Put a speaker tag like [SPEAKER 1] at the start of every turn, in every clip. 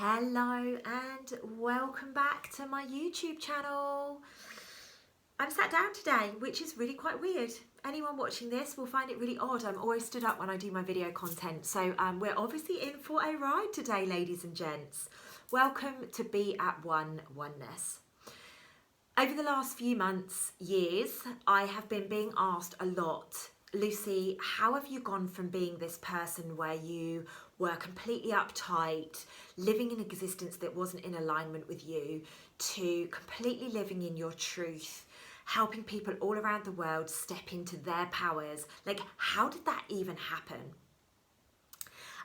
[SPEAKER 1] Hello and welcome back to my YouTube channel. I'm sat down today, which is really quite weird. Anyone watching this will find it really odd. I'm always stood up when I do my video content. So we're obviously in for a ride today, ladies and gents. Welcome to Be at One Oneness. Over the last few months, years, I have been being asked a lot, Lucy, how have you gone from being this person where you were completely uptight, living an existence that wasn't in alignment with you, to completely living in your truth, helping people all around the world step into their powers? Like, how did that even happen?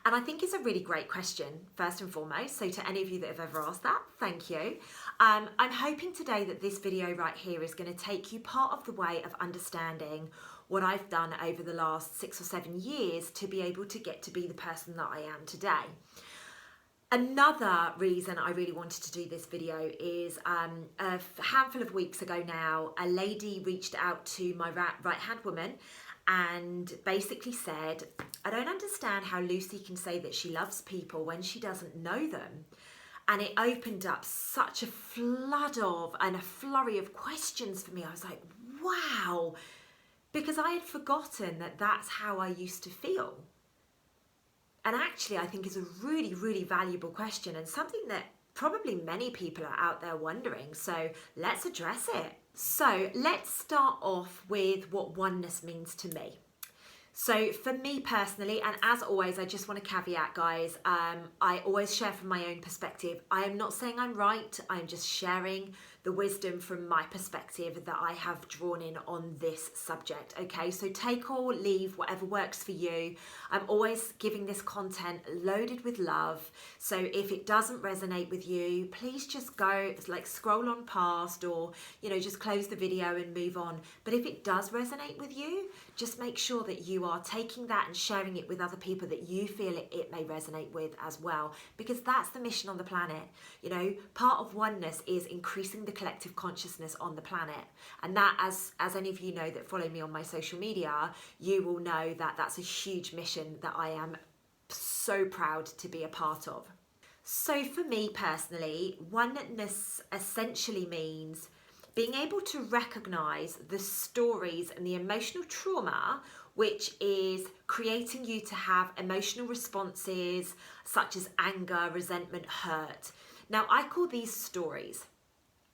[SPEAKER 1] And I think it's a really great question, first and foremost. So to any of you that have ever asked that, thank you. I'm hoping today that this video right here is going to take you part of the way of understanding what I've done over the last 6 or 7 years to be able to get to be the person that I am today. Another reason I really wanted to do this video is a handful of weeks ago now, a lady reached out to my right-hand woman and basically said, I don't understand how Lucy can say that she loves people when she doesn't know them. And it opened up such a flood of and a flurry of questions for me. I was like, wow, because I had forgotten that that's how I used to feel. And actually, I think is a really, really valuable question and something that probably many people are out there wondering. So let's address it. So let's start off with what oneness means to me. So for me personally, and as always, I just want to caveat, guys, I always share from my own perspective. I am not saying I'm right. I'm just sharing the wisdom from my perspective that I have drawn in on this subject. Okay, so take or leave whatever works for you. I'm always giving this content loaded with love. So if it doesn't resonate with you, please just go like scroll on past, or just close the video and move on. But if it does resonate with you, just make sure that you are taking that and sharing it with other people that you feel it may resonate with as well, because that's the mission on the planet. Part of oneness is increasing the collective consciousness on the planet, and that, as any of you know that follow me on my social media, you will know that that's a huge mission that I am so proud to be a part of. So for me personally, oneness essentially means being able to recognize the stories and the emotional trauma which is creating you to have emotional responses such as anger, resentment, hurt. Now, I call these stories,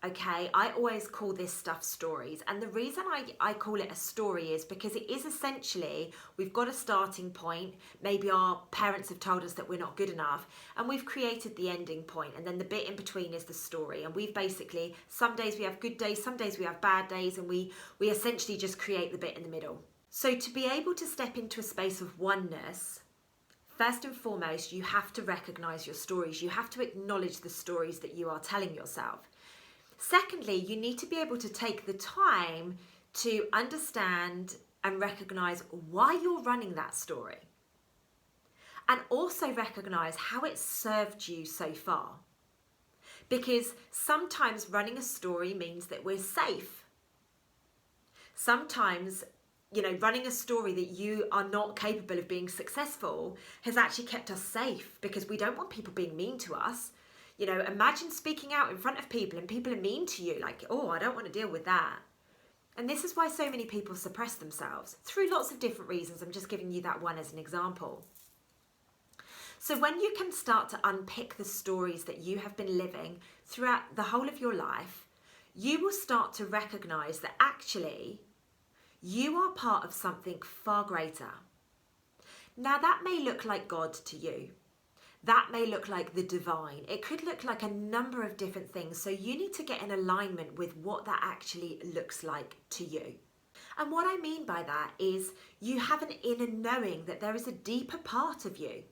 [SPEAKER 1] okay? I always call this stuff stories. And the reason I call it a story is because it is essentially, we've got a starting point. Maybe our parents have told us that we're not good enough, and we've created the ending point, and then the bit in between is the story. And we've basically, some days we have good days, some days we have bad days, and we essentially just create the bit in the middle. So to be able to step into a space of oneness, first and foremost, you have to recognize your stories. You have to acknowledge the stories that you are telling yourself. Secondly, you need to be able to take the time to understand and recognize why you're running that story, and also recognize how it served you so far. Because sometimes running a story means that we're safe. Sometimes running a story that you are not capable of being successful has actually kept us safe, because we don't want people being mean to us. Imagine speaking out in front of people and people are mean to you, like, oh, I don't want to deal with that. And this is why so many people suppress themselves through lots of different reasons. I'm just giving you that one as an example. So when you can start to unpick the stories that you have been living throughout the whole of your life, you will start to recognize that actually you are part of something far greater. Now, that may look like God to you. That may look like the divine. It could look like a number of different things. So you need to get in alignment with what that actually looks like to you. And what I mean by that is you have an inner knowing that there is a deeper part of you.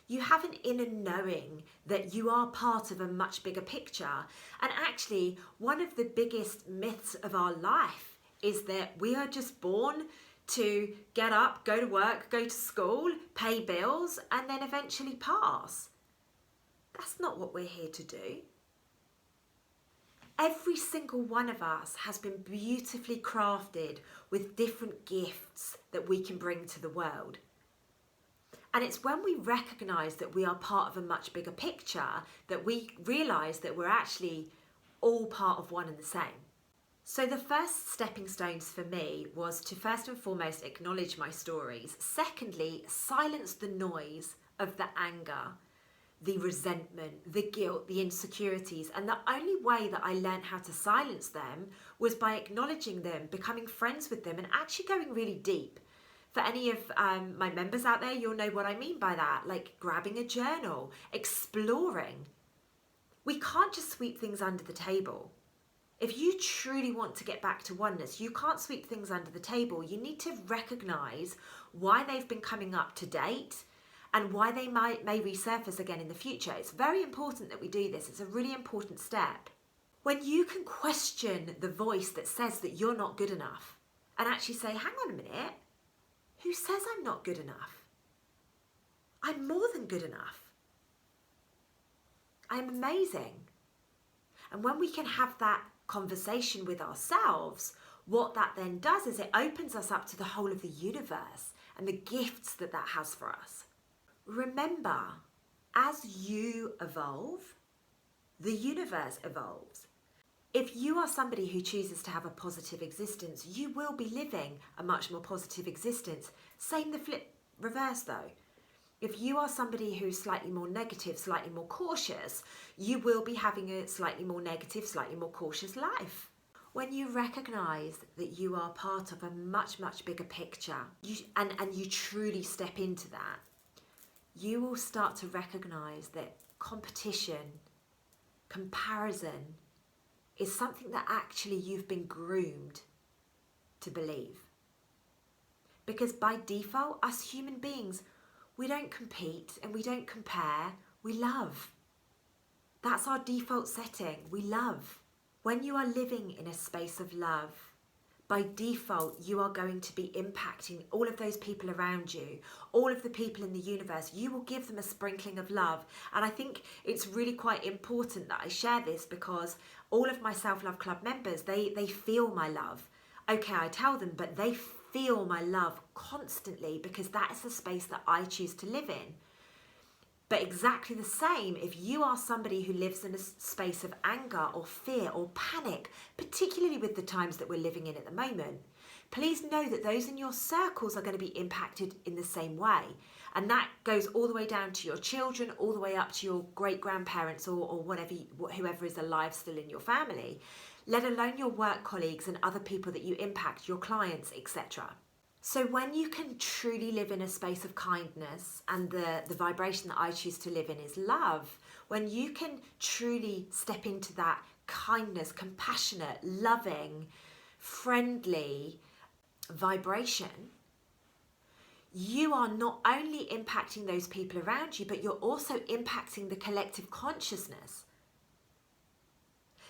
[SPEAKER 1] You have an inner knowing that you are part of a much bigger picture. And actually, one of the biggest myths of our life is that we are just born to get up, go to work, go to school, pay bills, and then eventually pass. That's not what we're here to do. Every single one of us has been beautifully crafted with different gifts that we can bring to the world. And it's when we recognise that we are part of a much bigger picture that we realise that we're actually all part of one and the same. So the first stepping stones for me was to first and foremost acknowledge my stories. Secondly, silence the noise of the anger, the resentment, the guilt, the insecurities. And the only way that I learned how to silence them was by acknowledging them, becoming friends with them, and actually going really deep. For any of my members out there, you'll know what I mean by that, like grabbing a journal, exploring. We can't just sweep things under the table. If you truly want to get back to oneness, you can't sweep things under the table. You need to recognise why they've been coming up to date and why they may resurface again in the future. It's very important that we do this. It's a really important step. When you can question the voice that says that you're not good enough and actually say, hang on a minute, who says I'm not good enough? I'm more than good enough. I'm amazing. And when we can have that conversation with ourselves, what that then does is it opens us up to the whole of the universe and the gifts that that has for us. Remember, as you evolve, the universe evolves. If you are somebody who chooses to have a positive existence, you will be living a much more positive existence. Same the flip reverse though. If you are somebody who's slightly more negative, slightly more cautious, you will be having a slightly more negative, slightly more cautious life. When you recognise that you are part of a much, much bigger picture, and you truly step into that, you will start to recognise that competition, comparison, is something that actually you've been groomed to believe. Because by default, us human beings, we don't compete and we don't compare, we love. That's our default setting, we love. When you are living in a space of love, by default, you are going to be impacting all of those people around you, all of the people in the universe. You will give them a sprinkling of love. And I think it's really quite important that I share this because all of my Self-Love Club members, they feel my love. Okay, I tell them, but they feel my love constantly because that is the space that I choose to live in. But exactly the same, if you are somebody who lives in a space of anger or fear or panic, particularly with the times that we're living in at the moment, please know that those in your circles are going to be impacted in the same way. And that goes all the way down to your children, all the way up to your great-grandparents or whatever, whoever is alive still in your family, let alone your work colleagues and other people that you impact, your clients, etc. So when you can truly live in a space of kindness, and the vibration that I choose to live in is love, when you can truly step into that kindness, compassionate, loving, friendly vibration, you are not only impacting those people around you, but you're also impacting the collective consciousness.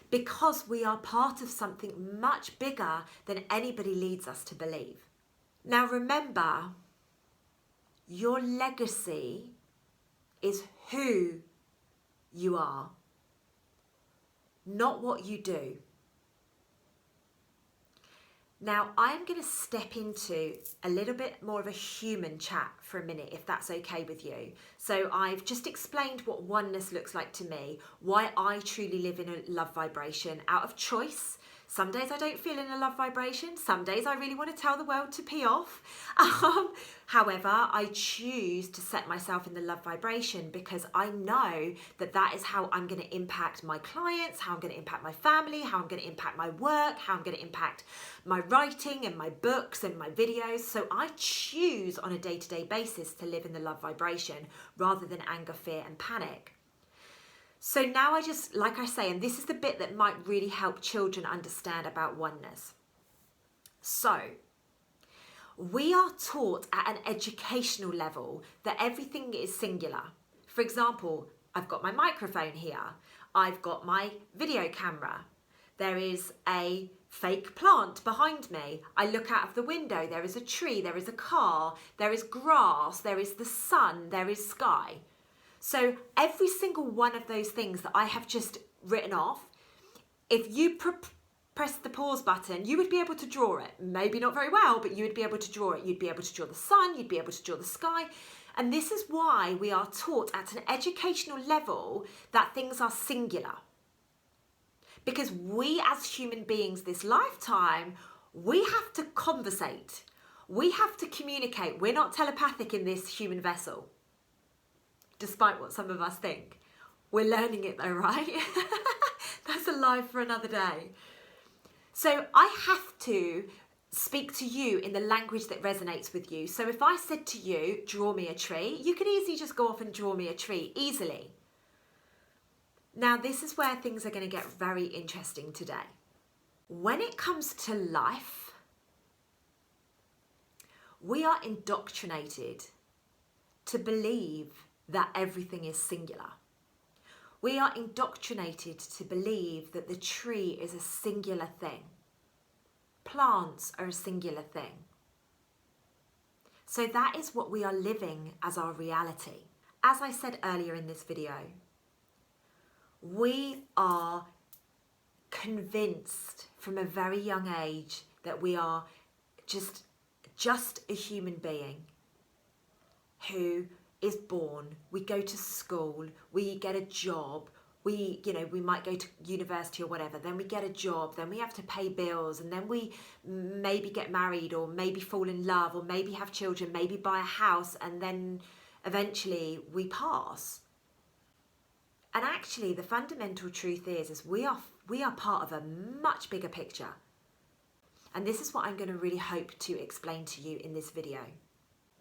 [SPEAKER 1] Because we are part of something much bigger than anybody leads us to believe. Now remember, your legacy is who you are, not what you do. Now I'm going to step into a little bit more of a human chat for a minute, if that's okay with you. So I've just explained what oneness looks like to me, why I truly live in a love vibration out of choice. Some days I don't feel in a love vibration. Some days I really want to tell the world to pee off. However, I choose to set myself in the love vibration because I know that that is how I'm going to impact my clients, how I'm going to impact my family, how I'm going to impact my work, how I'm going to impact my writing and my books and my videos. So I choose on a day-to-day basis to live in the love vibration rather than anger, fear and panic. So now I just, like I say, and this is the bit that might really help children understand about oneness. So we are taught at an educational level that everything is singular. For example, I've got my microphone here. I've got my video camera. There is a fake plant behind me. I look out of the window. There is a tree. There is a car. There is grass. There is the sun. There is sky. So every single one of those things that I have just written off, if you press the pause button, you would be able to draw it. Maybe not very well, but you would be able to draw it. You'd be able to draw the sun, you'd be able to draw the sky. And this is why we are taught at an educational level that things are singular. Because we as human beings this lifetime, we have to conversate. We have to communicate. We're not telepathic in this human vessel, despite what some of us think. We're learning it though, right? That's a life for another day. So I have to speak to you in the language that resonates with you. So if I said to you, draw me a tree, you could easily just go off and draw me a tree, easily. Now, this is where things are going to get very interesting today. When it comes to life, we are indoctrinated to believe that everything is singular. We are indoctrinated to believe that the tree is a singular thing. Plants are a singular thing. So that is what we are living as our reality. As I said earlier in this video, we are convinced from a very young age that we are just a human being who is born, we go to school, we get a job, we might go to university or whatever, then we get a job, then we have to pay bills, and then we maybe get married, or maybe fall in love, or maybe have children, maybe buy a house, and then eventually we pass. And actually the fundamental truth is we are part of a much bigger picture. And this is what I'm going to really hope to explain to you in this video.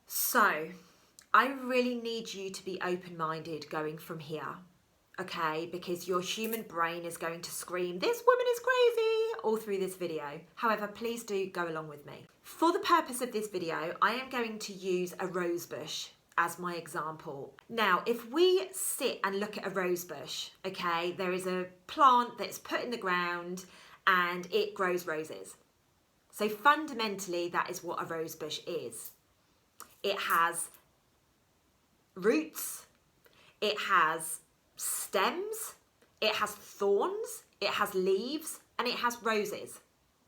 [SPEAKER 1] So I really need you to be open-minded going from here, okay? Because your human brain is going to scream, "This woman is crazy," all through this video. However, please do go along with me. For the purpose of this video, I am going to use a rose bush as my example. Now, if we sit and look at a rose bush, okay, there is a plant that's put in the ground and it grows roses. So fundamentally, that is what a rose bush is. It has roots, it has stems, it has thorns, it has leaves, and it has roses,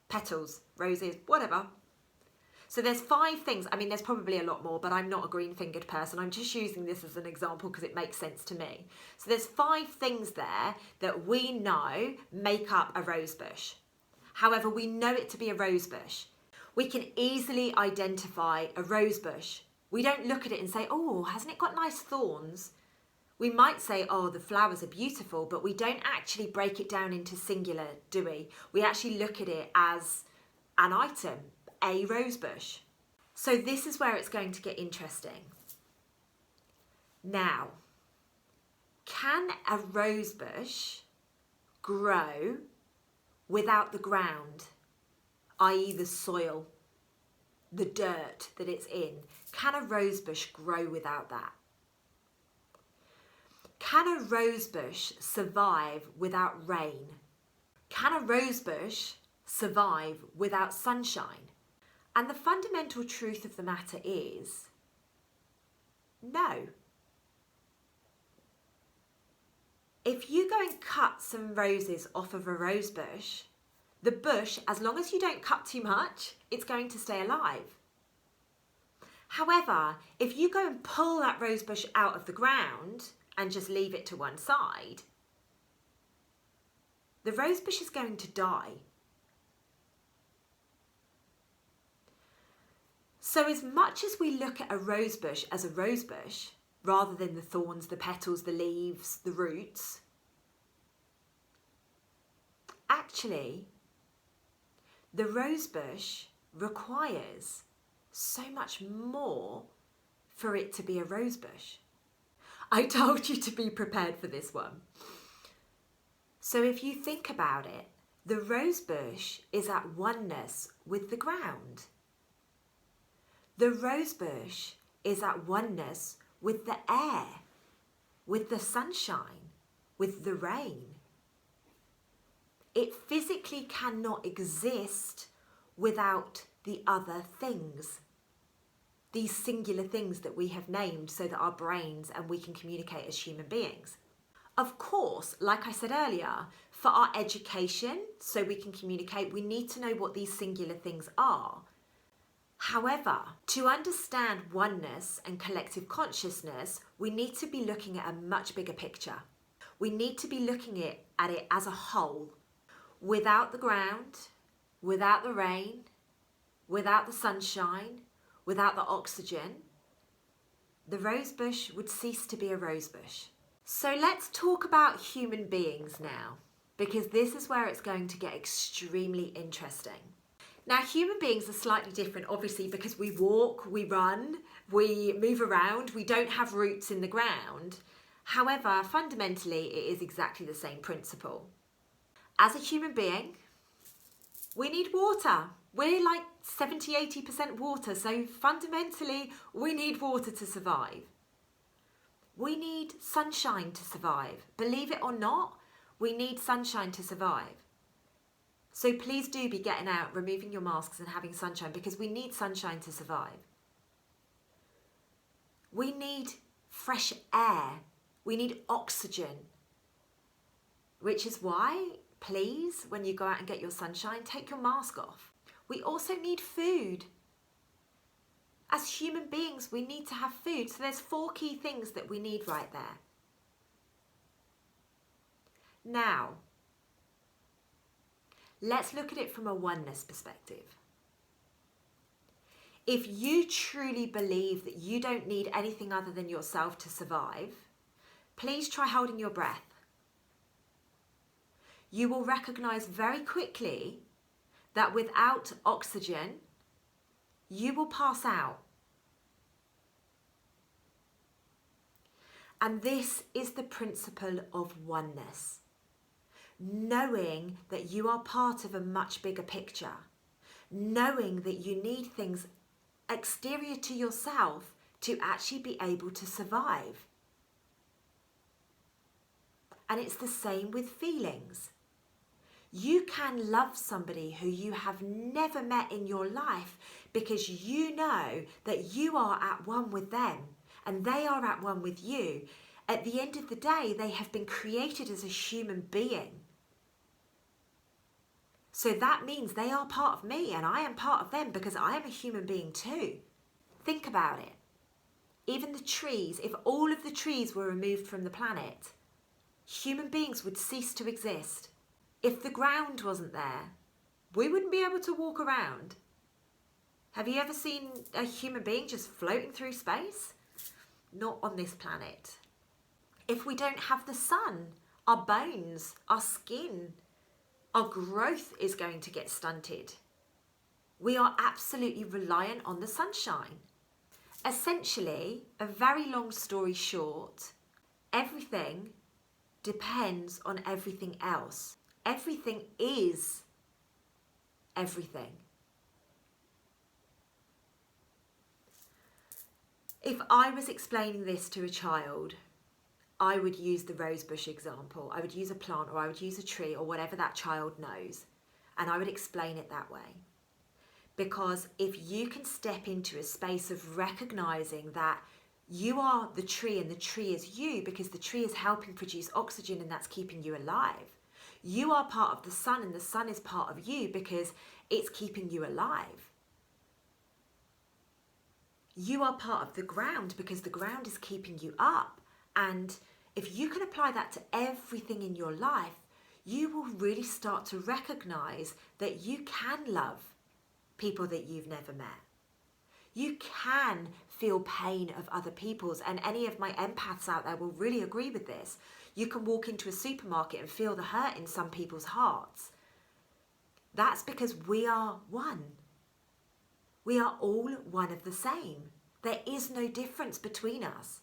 [SPEAKER 1] petals, roses, whatever. So there's 5 things. I mean, there's probably a lot more, but I'm not a green-fingered person. I'm just using this as an example because it makes sense to me. So there's 5 things there that we know make up a rose bush. However, we know it to be a rose bush. We can easily identify a rose bush. We don't look at it and say, "Oh, hasn't it got nice thorns?" We might say, "Oh, the flowers are beautiful," but we don't actually break it down into singular, do we? We actually look at it as an item, a rose bush. So this is where it's going to get interesting. Now, can a rose bush grow without the ground, i.e. the soil, the dirt that it's in? Can a rose bush grow without that? Can a rose bush survive without rain? Can a rose bush survive without sunshine? And the fundamental truth of the matter is, no. If you go and cut some roses off of a rose bush, the bush, as long as you don't cut too much, it's going to stay alive. However, if you go and pull that rose bush out of the ground and just leave it to one side, the rose bush is going to die. So as much as we look at a rose bush as a rose bush, rather than the thorns, the petals, the leaves, the roots, actually, the rose bush requires so much more for it to be a rose bush. I told you to be prepared for this one. So if you think about it, the rose bush is at oneness with the ground. The rose bush is at oneness with the air, with the sunshine, with the rain. It physically cannot exist without the other things, these singular things that we have named so that our brains and we can communicate as human beings. Of course, like I said earlier, for our education, so we can communicate, we need to know what these singular things are. However, to understand oneness and collective consciousness, we need to be looking at a much bigger picture. We need to be looking at it as a whole. Without the ground, without the rain, without the sunshine, without the oxygen, the rosebush would cease to be a rosebush. So let's talk about human beings now, because this is where it's going to get extremely interesting. Now, human beings are slightly different, obviously, because we walk, we run, we move around, we don't have roots in the ground. However, fundamentally, it is exactly the same principle. As a human being, we need water. We're like 70–80% water, so fundamentally, we need water to survive. We need sunshine to survive. Believe it or not, we need sunshine to survive. So please do be getting out, removing your masks and having sunshine, because we need sunshine to survive. We need fresh air. We need oxygen. Which is why, please, when you go out and get your sunshine, take your mask off. We also need food. As human beings, we need to have food. So there's 4 key things that we need right there. Now, let's look at it from a oneness perspective. If you truly believe that you don't need anything other than yourself to survive, please try holding your breath. You will recognize very quickly that without oxygen, you will pass out. And this is the principle of oneness. Knowing that you are part of a much bigger picture. Knowing that you need things exterior to yourself to actually be able to survive. And it's the same with feelings. You can love somebody who you have never met in your life because you know that you are at one with them and they are at one with you. At the end of the day, they have been created as a human being. So that means they are part of me and I am part of them because I am a human being too. Think about it. Even the trees, if all of the trees were removed from the planet, human beings would cease to exist. If the ground wasn't there, we wouldn't be able to walk around. Have you ever seen a human being just floating through space? Not on this planet. If we don't have the sun, our bones, our skin, our growth is going to get stunted. We are absolutely reliant on the sunshine. Essentially, a very long story short, everything depends on everything else. Everything is everything. If I was explaining this to a child, I would use the rosebush example. I would use a plant or I would use a tree or whatever that child knows. And I would explain it that way. Because if you can step into a space of recognizing that you are the tree and the tree is you because the tree is helping produce oxygen and that's keeping you alive. You are part of the sun and the sun is part of you because it's keeping you alive. You are part of the ground because the ground is keeping you up. And if you can apply that to everything in your life, you will really start to recognize that you can love people that you've never met. You can feel pain of other people's, and any of my empaths out there will really agree with this. You can walk into a supermarket and feel the hurt in some people's hearts. That's because we are one. We are all one of the same. There is no difference between us.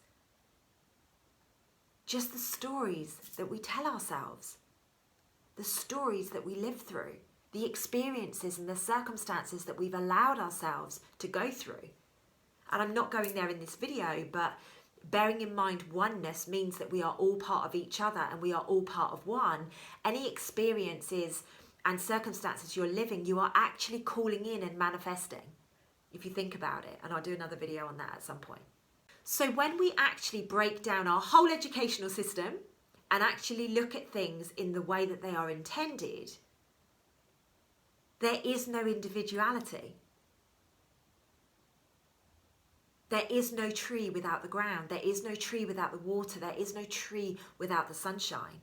[SPEAKER 1] Just the stories that we tell ourselves, the stories that we live through, the experiences and the circumstances that we've allowed ourselves to go through. And I'm not going there in this video, but bearing in mind oneness means that we are all part of each other and we are all part of one. Any experiences and circumstances you're living, you are actually calling in and manifesting, if you think about it. And I'll do another video on that at some point. So when we actually break down our whole educational system and actually look at things in the way that they are intended, there is no individuality. There is no tree without the ground. There is no tree without the water. There is no tree without the sunshine.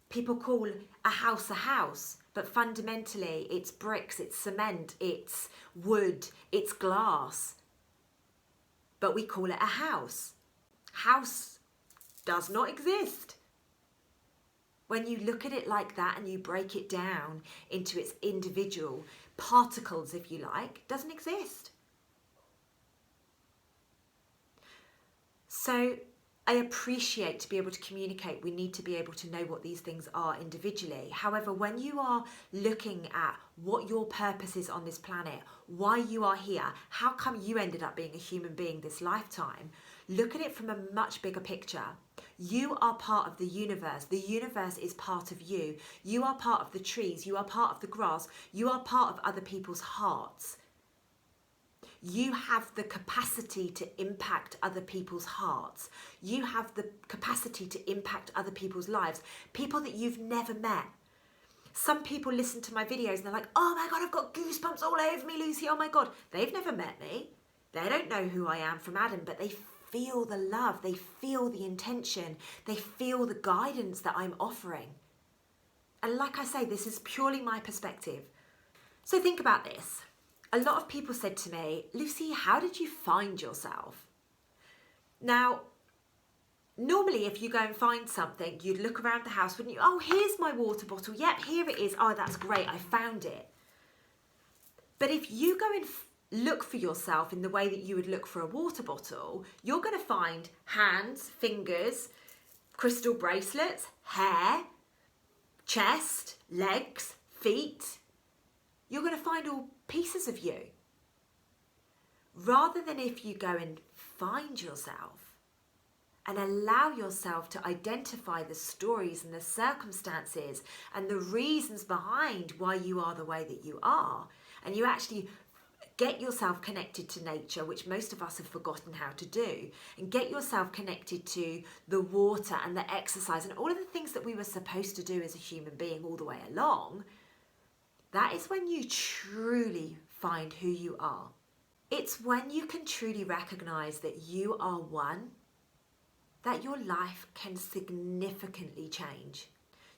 [SPEAKER 1] People call a house, but fundamentally it's bricks, it's cement, it's wood, it's glass. But we call it a house. House does not exist. When you look at it like that and you break it down into its individual particles, if you like, it doesn't exist. So I appreciate to be able to communicate, we need to be able to know what these things are individually. However, when you are looking at what your purpose is on this planet, why you are here, how come you ended up being a human being this lifetime, look at it from a much bigger picture. You are part of the universe. The universe is part of you. You are part of the trees. You are part of the grass. You are part of other people's hearts. You have the capacity to impact other people's hearts. You have the capacity to impact other people's lives. People that you've never met. Some people listen to my videos and they're like, oh my God, I've got goosebumps all over me, Lucy. Oh my God. They've never met me. They don't know who I am from Adam, but they feel the love. They feel the intention. They feel the guidance that I'm offering. And like I say, this is purely my perspective. So think about this. A lot of people said to me, Lucy, how did you find yourself? Now, normally if you go and find something, you'd look around the house, wouldn't you? Oh, here's my water bottle. Yep, here it is. Oh, that's great. I found it. But if you go and look for yourself in the way that you would look for a water bottle, you're going to find hands, fingers, crystal bracelets, hair, chest, legs, feet. You're going to find all pieces of you. Rather than if you go and find yourself and allow yourself to identify the stories and the circumstances and the reasons behind why you are the way that you are, and you actually get yourself connected to nature, which most of us have forgotten how to do, and get yourself connected to the water and the exercise and all of the things that we were supposed to do as a human being all the way along, that is when you truly find who you are. It's when you can truly recognize that you are one, that your life can significantly change.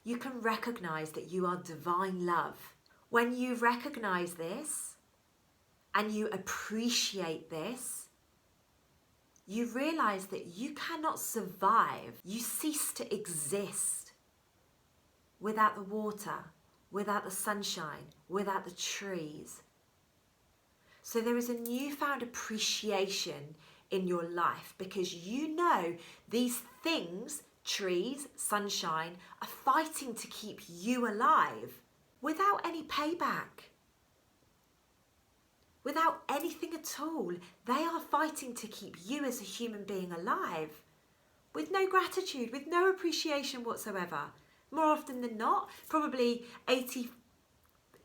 [SPEAKER 1] You can recognize that you are divine love. When you recognize this and you appreciate this, you realize that you cannot survive. You cease to exist without the water, without the sunshine, without the trees. So there is a newfound appreciation in your life because you know these things, trees, sunshine, are fighting to keep you alive without any payback. Without anything at all. They are fighting to keep you as a human being alive with no gratitude, with no appreciation whatsoever. More often than not, probably 80,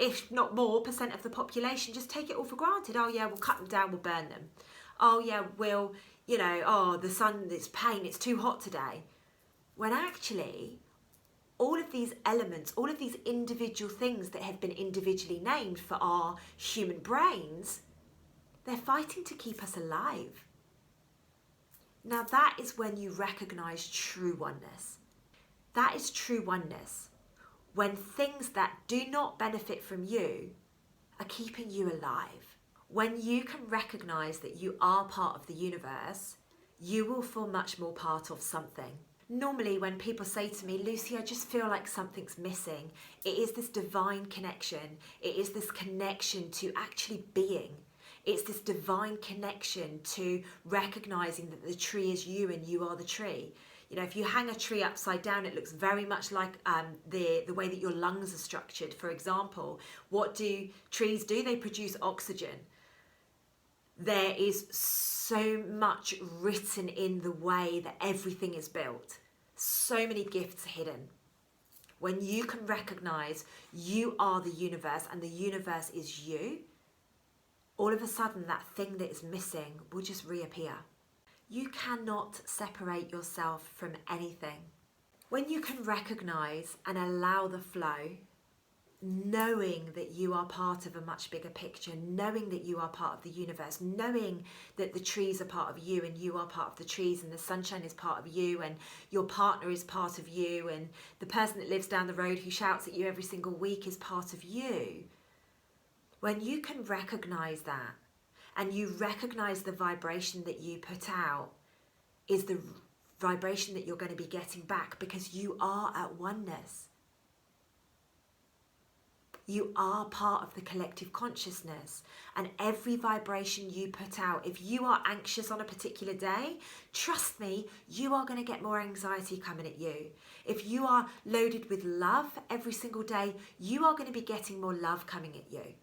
[SPEAKER 1] if not more, % of the population just take it all for granted. Oh yeah, we'll cut them down, we'll burn them. Oh yeah, we'll, oh, the sun, it's pain, it's too hot today. When actually, all of these elements, all of these individual things that have been individually named for our human brains, they're fighting to keep us alive. Now that is when you recognize true oneness. That is true oneness. When things that do not benefit from you are keeping you alive. When you can recognize that you are part of the universe, you will feel much more part of something. Normally when people say to me, Lucy, I just feel like something's missing, it is this divine connection. It is this connection to actually being. It's this divine connection to recognizing that the tree is you and you are the tree. If you hang a tree upside down, it looks very much like the way that your lungs are structured. For example, what do trees do? They produce oxygen. There is so much written in the way that everything is built. So many gifts hidden. When you can recognize you are the universe and the universe is you, all of a sudden that thing that is missing will just reappear. You cannot separate yourself from anything. When you can recognize and allow the flow, knowing that you are part of a much bigger picture, knowing that you are part of the universe, knowing that the trees are part of you and you are part of the trees, and the sunshine is part of you and your partner is part of you, and the person that lives down the road who shouts at you every single week is part of you. When you can recognize that, and you recognize the vibration that you put out is the vibration that you're going to be getting back, because you are at oneness. You are part of the collective consciousness, and every vibration you put out, if you are anxious on a particular day, trust me, you are going to get more anxiety coming at you. If you are loaded with love every single day, you are going to be getting more love coming at you.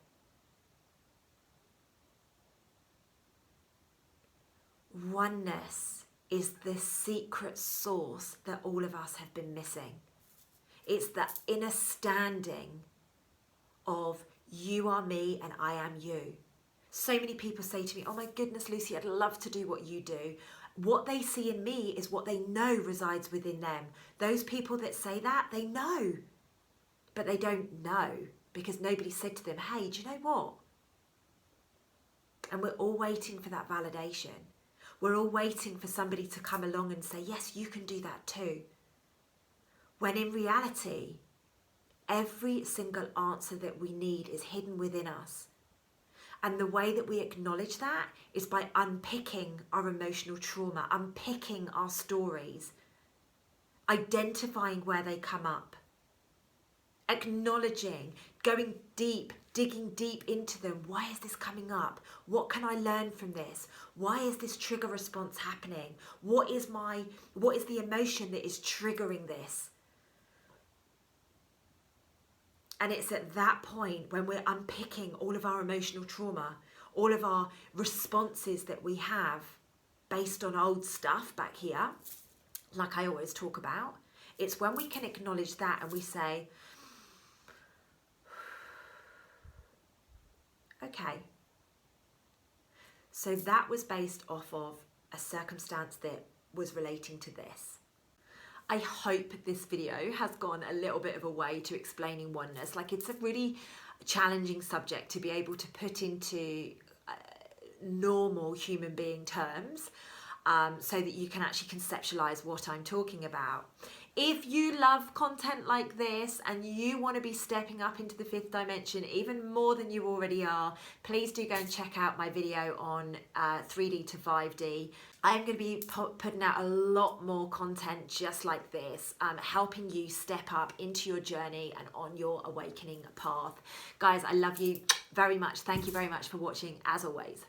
[SPEAKER 1] Oneness is the secret source that all of us have been missing. It's the inner standing of you are me and I am you. So many people say to me, oh my goodness, Lucy, I'd love to do what you do. What they see in me is what they know resides within them. Those people that say that, they know, but they don't know because nobody said to them, hey, do you know what? And we're all waiting for that validation. We're all waiting for somebody to come along and say, yes, you can do that too. When in reality, every single answer that we need is hidden within us. And the way that we acknowledge that is by unpicking our emotional trauma, unpicking our stories, identifying where they come up, acknowledging, going deep, digging deep into them. Why is this coming up? What can I learn from this? Why is this trigger response happening? What is the emotion that is triggering this? And it's at that point when we're unpicking all of our emotional trauma, all of our responses that we have based on old stuff back here, like I always talk about, it's when we can acknowledge that and we say, okay, so that was based off of a circumstance that was relating to this. I hope this video has gone a little bit of a way to explaining oneness. Like, it's a really challenging subject to be able to put into normal human being terms, so that you can actually conceptualize what I'm talking about. If you love content like this and you want to be stepping up into the fifth dimension even more than you already are, please do go and check out my video on 3D to 5D. I'm going to be putting out a lot more content just like this, helping you step up into your journey and on your awakening path. Guys, I love you very much. Thank you very much for watching, as always.